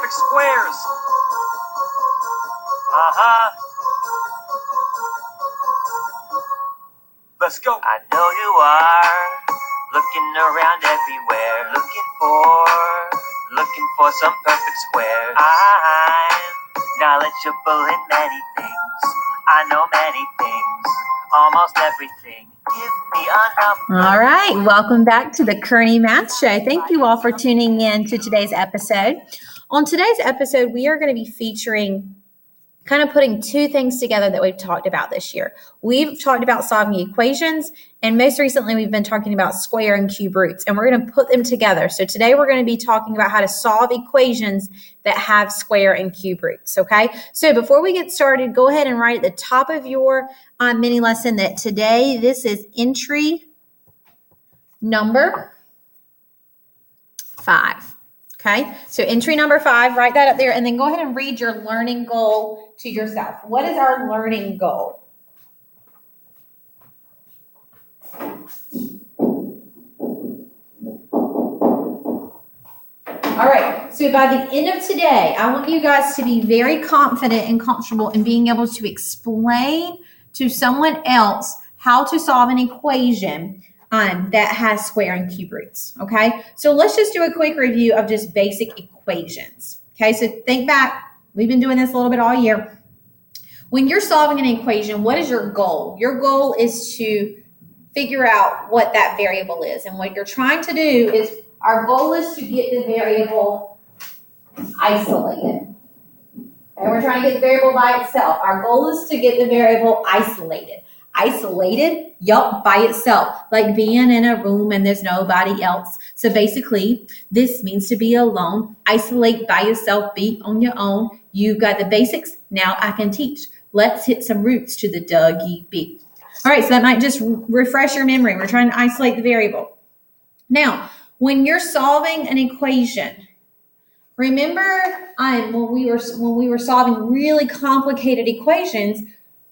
perfect squares. Let's go. I know you are looking around everywhere, looking for some perfect squares. I'm knowledgeable in many things. I know many things, almost everything. Give me a number. All right, welcome back to the Kearney Math Show. Thank you all for tuning in to today's episode. On today's episode, we are going to be featuring kind of putting two things together that we've talked about this year. We've talked about solving equations, and most recently we've been talking about square and cube roots, and we're going to put them together. So today we're going to be talking about how to solve equations that have square and cube roots, okay? So before we get started, go ahead and write at the top of your mini lesson that today this is entry number 5. Okay, so entry number 5, write that up there, and then go ahead and read your learning goal to yourself. What is our learning goal? All right, so by the end of today, I want you guys to be very confident and comfortable in being able to explain to someone else how to solve an equation that has square and cube roots, okay? So let's just do a quick review of just basic equations, okay? So think back, we've been doing this a little bit all year. When you're solving an equation, what is your goal? Your goal is to figure out what that variable is. And what you're trying to do is, our goal is to get the variable isolated. Okay, we're trying to get the variable by itself. Our goal is to get the variable isolated. Isolated, yup, by itself, like being in a room and there's nobody else. So basically, this means to be alone. Isolate by yourself, be on your own. You got the basics, now I can teach. Let's hit some roots to the Dougie beat. All right, so that might just refresh your memory. We're trying to isolate the variable. Now, when you're solving an equation, remember when we were solving really complicated equations,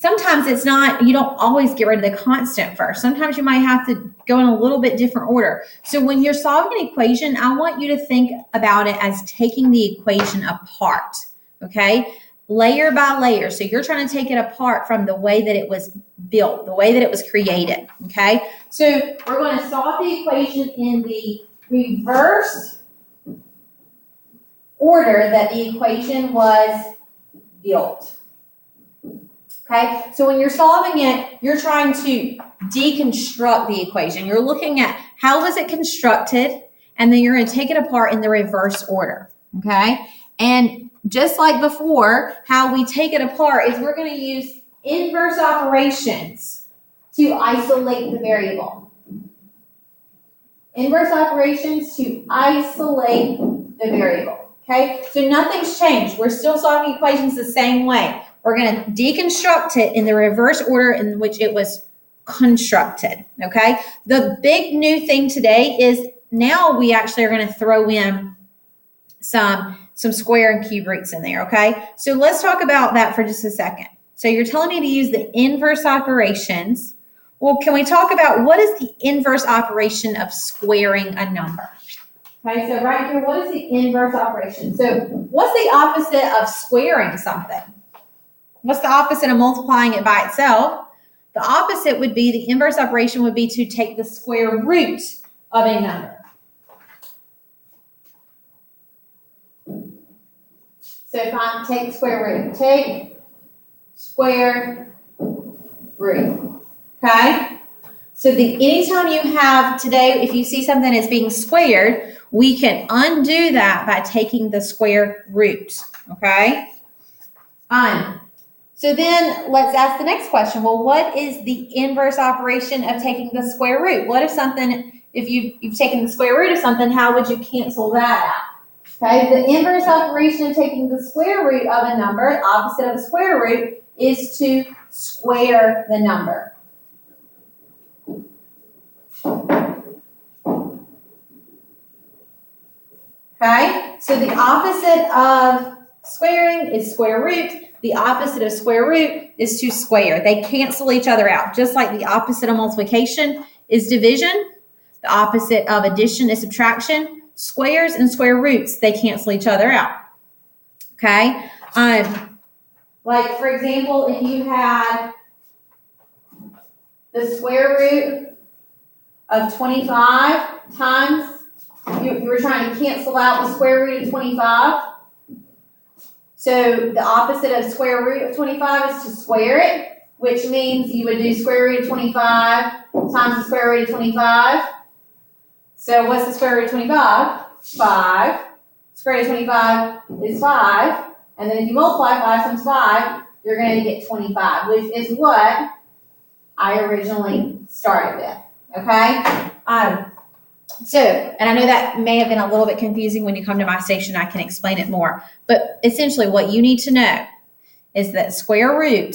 sometimes it's not, you don't always get rid of the constant first. Sometimes you might have to go in a little bit different order. So when you're solving an equation, I want you to think about it as taking the equation apart, okay? Layer by layer. So you're trying to take it apart from the way that it was built, the way that it was created, okay? So we're going to solve the equation in the reverse order that the equation was built. Okay, so when you're solving it, you're trying to deconstruct the equation. You're looking at how was it constructed, and then you're going to take it apart in the reverse order, okay? And just like before, how we take it apart is we're going to use inverse operations to isolate the variable. Inverse operations to isolate the variable, okay? So nothing's changed. We're still solving equations the same way. We're going to deconstruct it in the reverse order in which it was constructed, okay? The big new thing today is now we actually are going to throw in some square and cube roots in there, okay? So let's talk about that for just a second. So you're telling me to use the inverse operations. Well, can we talk about what is the inverse operation of squaring a number? Okay, so right here, what is the inverse operation? So what's the opposite of squaring something? What's the opposite of multiplying it by itself? The opposite would be, the inverse operation would be to take the square root of a number. So if I take the square root, take square root, okay? So anytime you have today, if you see something that's being squared, we can undo that by taking the square root, okay? So then let's ask the next question. Well, what is the inverse operation of taking the square root? What if something, if you've taken the square root of something, how would you cancel that out? Okay, the inverse operation of taking the square root of a number, opposite of a square root, is to square the number. Okay, so the opposite of squaring is square root. The opposite of square root is to square. They cancel each other out. Just like the opposite of multiplication is division, the opposite of addition is subtraction. Squares and square roots, they cancel each other out. Okay. Like for example, if you had the square root of 25 times, you were trying to cancel out the square root of 25. So the opposite of square root of 25 is to square it, which means you would do square root of 25 times the square root of 25. So what's the square root of 25? 5. Square root of 25 is 5. And then if you multiply 5 times 5, you're going to get 25, which is what I originally started with. Okay? And I know that may have been a little bit confusing. When you come to my station, I can explain it more. But essentially what you need to know is that square root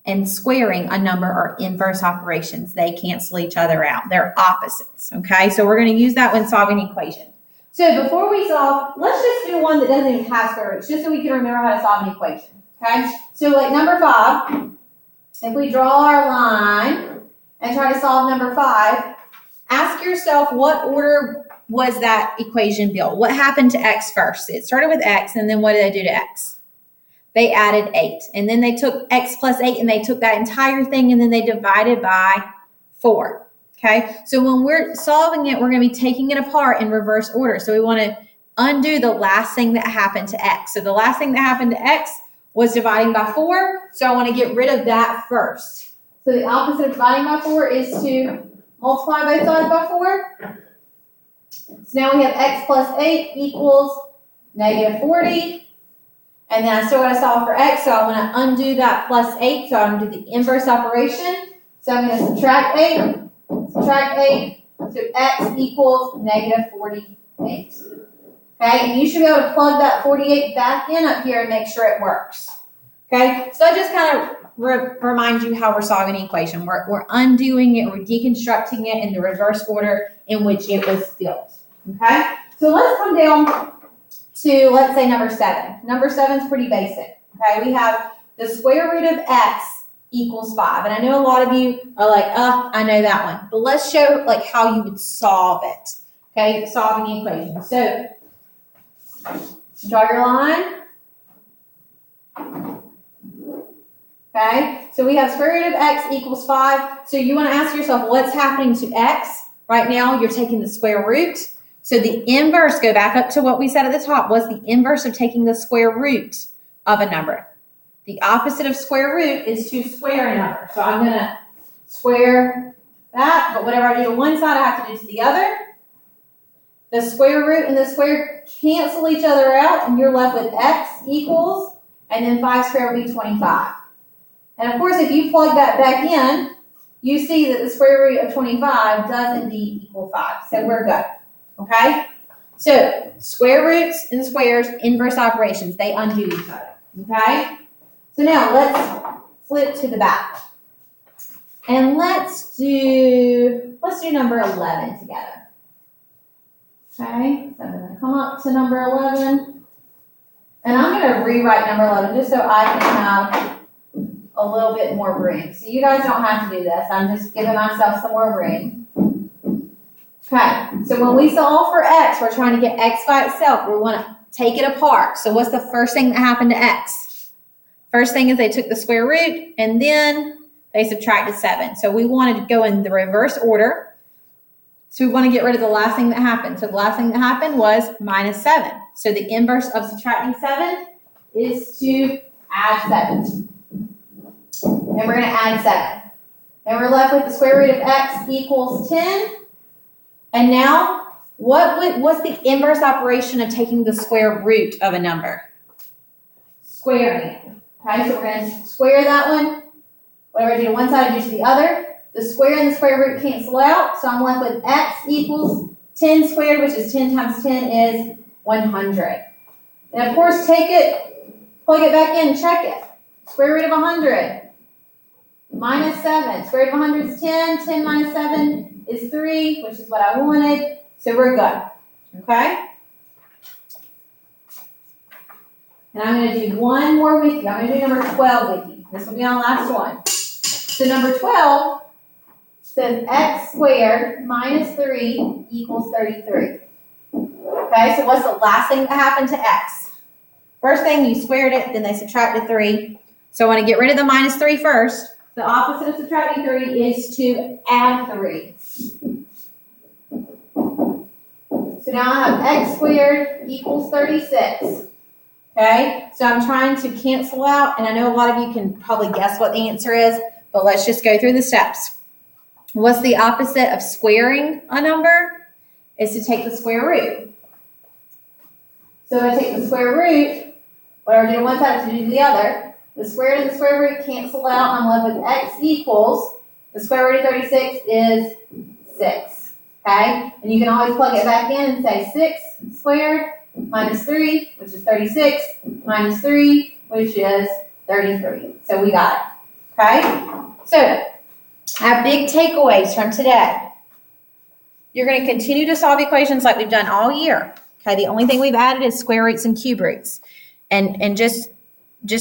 and squaring a number are inverse operations. They cancel each other out. They're opposites, okay? So we're going to use that when solving an equation. So before we solve, let's just do one that doesn't even have square roots, just so we can remember how to solve an equation, okay? So like number 5, if we draw our line and try to solve number 5, ask yourself, what order was that equation built? What happened to x first? It started with x, and then what did they do to x? They added 8, and then they took x plus 8, and they took that entire thing, and then they divided by 4, okay? So when we're solving it, we're going to be taking it apart in reverse order. So we want to undo the last thing that happened to x. So the last thing that happened to x was dividing by 4, so I want to get rid of that first. So the opposite of dividing by 4 is to multiply both sides by 4. So now we have x plus 8 equals negative 40. And then I still got to solve for x, so I want to undo that plus 8. So I'm going to do the inverse operation. So I'm going to subtract 8, so x equals negative 48. Okay, and you should be able to plug that 48 back in up here and make sure it works. Okay, so I just kind of remind you how we're solving an equation. We're undoing it, we're deconstructing it in the reverse order in which it was built. Okay, so let's come down to, let's say, number 7. Number 7 is pretty basic. Okay, we have the square root of x equals 5. And I know a lot of you are like, I know that one. But let's show like how you would solve it. Okay, solving the equation. So draw your line. Okay, so we have square root of x equals 5. So you want to ask yourself, what's happening to x? Right now, you're taking the square root. So the inverse, go back up to what we said at the top, was the inverse of taking the square root of a number. The opposite of square root is to square a number. So I'm going to square that, but whatever I do to one side, I have to do to the other. The square root and the square cancel each other out, and you're left with x equals, and then 5 squared will be 25. And of course, if you plug that back in, you see that the square root of 25 does indeed equal 5. So we're good. Okay? So square roots and squares, inverse operations, they undo each other. Okay? So now let's flip to the back. And let's do number 11 together. Okay? So I'm going to come up to number 11. And I'm going to rewrite number 11 just so I can have a little bit more room. So you guys don't have to do this. I'm just giving myself some more room. Okay, so when we solve for x, we're trying to get x by itself. We want to take it apart. So what's the first thing that happened to x? First thing is they took the square root, and then they subtracted 7. So we wanted to go in the reverse order. So we want to get rid of the last thing that happened. So the last thing that happened was minus 7. So the inverse of subtracting 7 is to add 7. And we're going to add 7. And we're left with the square root of x equals 10. And now, what's the inverse operation of taking the square root of a number? Squaring it. Okay, so we're going to square that one. Whatever I do to one side, I do to the other. The square and the square root cancel out, so I'm left with x equals 10 squared, which is 10 times 10 is 100. And of course, take it, plug it back in, check it. Square root of 100 minus 7. Square root of 100 is 10. 10 minus 7 is 3, which is what I wanted. So we're good. Okay? And I'm going to do one more with you. I'm going to do number 12 with you. This will be our last one. So number 12 says x squared minus 3 equals 33. Okay, so what's the last thing that happened to x? First thing, you squared it, then they subtracted 3. So I want to get rid of the minus 3 first. The opposite of subtracting 3 is to add 3. So now I have x squared equals 36. Okay, so I'm trying to cancel out, and I know a lot of you can probably guess what the answer is, but let's just go through the steps. What's the opposite of squaring a number? Is to take the square root. So if I take the square root, whatever I do to one side, I have to do to the other. The square and the square root cancel out, and I'm left with x equals, the square root of 36 is 6. Okay, and you can always plug it back in and say 6 squared minus 3, which is 36, minus 3, which is 33. So we got it. Okay, so our big takeaways from today. You're going to continue to solve equations like we've done all year. Okay, the only thing we've added is square roots and cube roots. And just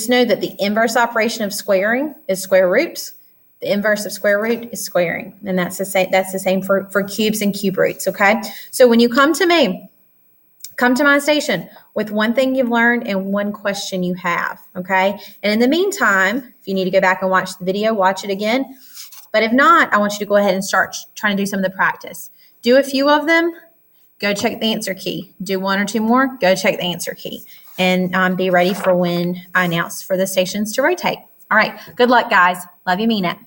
know that the inverse operation of squaring is square roots. The inverse of square root is squaring. And that's the same for cubes and cube roots. Okay, so when you come to me, come to my station with one thing you've learned and one question you have, okay? And in the meantime, if you need to go back and watch the video, watch it again. But if not, I want you to go ahead and start trying to do some of the practice. Do a few of them, go check the answer key. Do 1 or 2 more, go check the answer key. And be ready for when I announce for the stations to rotate. All right, good luck, guys. Love you, mean it.